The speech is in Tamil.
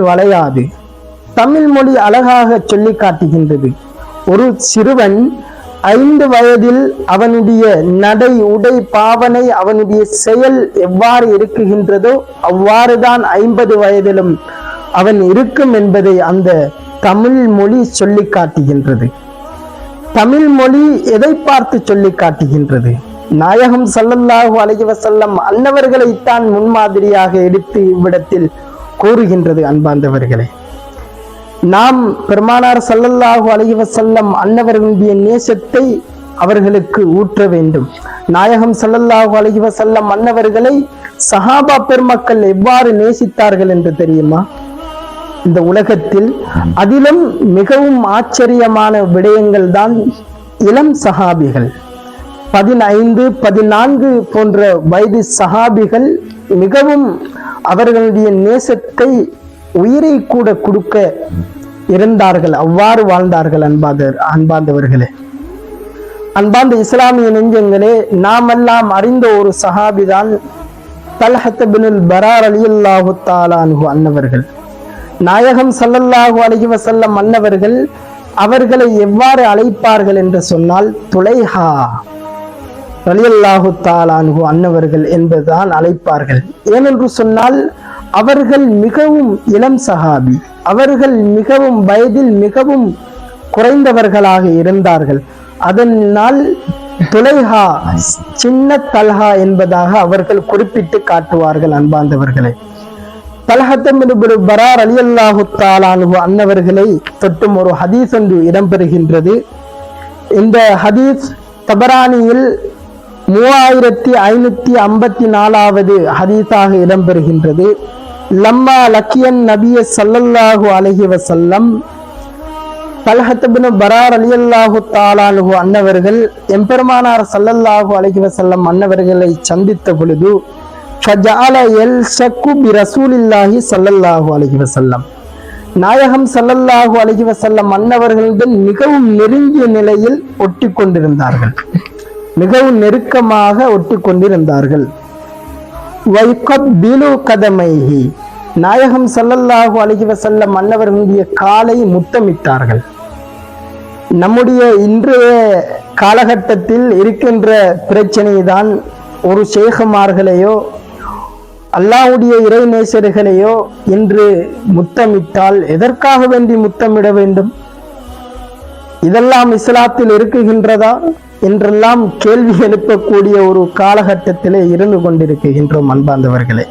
வளையாது. தமிழ் மொழி அழகாக சொல்லி காட்டுகின்றது. ஒரு சிறுவன் 5 வயதில் அவனுடைய நடை, உடை, பாவனை, அவனுடைய செயல் எவ்வாறு இருக்குகின்றதோ அவ்வாறுதான் 50 வயதிலும் அவன் இருக்கும் என்பதை அந்த தமிழ் மொழி சொல்லி காட்டுகின்றது. தமிழ் மொழி எதை பார்த்து சொல்லி காட்டுகின்றது? நாயகம் ஸல்லல்லாஹு அலைஹி வஸல்லம் அன்னவர்களைத்தான் முன்மாதிரியாக எடுத்து இவ்விடத்தில் கூறுகின்றது. அன்பார்ந்தவர்களே, நாம் பெருமானார் ஸல்லல்லாஹு அலைஹி வஸல்லம் அன்னவர்களுடைய நேசத்தை அவர்களுக்கு ஊற்ற வேண்டும். நாயகம் ஸல்லல்லாஹு அலைஹி வஸல்லம் அன்னவர்களை சஹாபா பெருமக்கள் எவ்வாறு நேசித்தார்கள் என்று தெரியுமா? இந்த உலகத்தில் அதிலும் மிகவும் ஆச்சரியமான விடயங்கள் தான் இளம் சஹாபிகள். 15, 14 போன்ற வயது சஹாபிகள் மிகவும் அவர்களுடைய நேசத்தை உயிரை கூட கொடுக்க இருந்தார்கள். அவ்வாறு வாழ்ந்தார்கள். அன்பார்ந்தவர்களே, அன்பார்ந்த இஸ்லாமிய நெஞ்சங்களே, நாமெல்லாம் அறிந்த ஒரு சஹாபிதான் தல்ஹத் பினுல் பரா ரலியல்லாஹு தஆலா அன்ஹு அன்னவர்கள். நாயகம் ஸல்லல்லாஹு அலைஹி வஸல்லம் அன்னவர்கள் அவர்களை எவ்வாறு அழைப்பார்கள் என்று சொன்னால் துலைஹா ரலியல்லாஹு தஆலா அன்ஹு அன்னவர்கள் என்பதுதான் அழைப்பார்கள். ஏனென்று சொன்னால் அவர்கள் மிகவும் இளம் சஹாபி, அவர்கள் மிகவும் வயதில் மிகவும் குறைந்தவர்களாக இருந்தார்கள். அதனால் துலைஹா, சின்ன தல்ஹா என்பதாக அவர்கள் குறிப்பிட்டு காட்டுவார்கள். அன்பார்ந்தவர்களே, தல்ஹத் பின் பரா ரலியல்லாஹு தஆலா அன்ஹு அன்னவர்களை தொட்டும் ஒரு ஹதீஸ் ஒன்று இடம்பெறுகின்றது. இந்த ஹதீஸ் தபரானியில் 3554வது ஹதீஸாக இடம்பெறுகின்றது. லம்மா லக்கியன் நபிய ஸல்லல்லாஹு அலைஹி வஸல்லம், தல்ஹத் பின் பரா ரலியல்லாஹு தஆலா அன்ஹு அன்னவர்கள் எம்பெருமானார் ஸல்லல்லாஹு அலைஹி வஸல்லம் அன்னவர்களை சந்தித்த பொழுது ஃபஜஅல யல்ஷக்கு பிரசூலில்லாஹி ஸல்லல்லாஹு அலைஹி வஸல்லம், நாயகம் ஸல்லல்லாஹு அலைஹி வஸல்லம் அன்னவர்களுடன் மிகவும் நெருங்கிய நிலையில் ஒட்டி கொண்டிருந்தார்கள், மிகவும் நெருக்கமாக ஒட்டி கொண்டிருந்தார்கள். வைகப்பிலு கதமைஹி, நாயகம் ஸல்லல்லாஹு அலைஹி வஸல்லம் அன்னவர்களுடைய காலை முத்தமிட்டார்கள். நம்முடைய இன்றைய காலகட்டத்தில் இருக்கின்ற பிரச்சனை தான், ஒரு ஷேகுமார்களையோ அல்லாஹ்வுடைய இறை நேசர்களையோ இன்று முத்தமிட்டால் எதற்காக வேண்டி முத்தமிட வேண்டும்? இதெல்லாம் இஸ்லாத்தில் இருக்குகின்றதா என்றெல்லாம் கேள்வி எழுப்பக்கூடிய ஒரு காலகட்டத்திலே இருந்து கொண்டிருக்கின்றோம். அன்பார்ந்தவர்களே,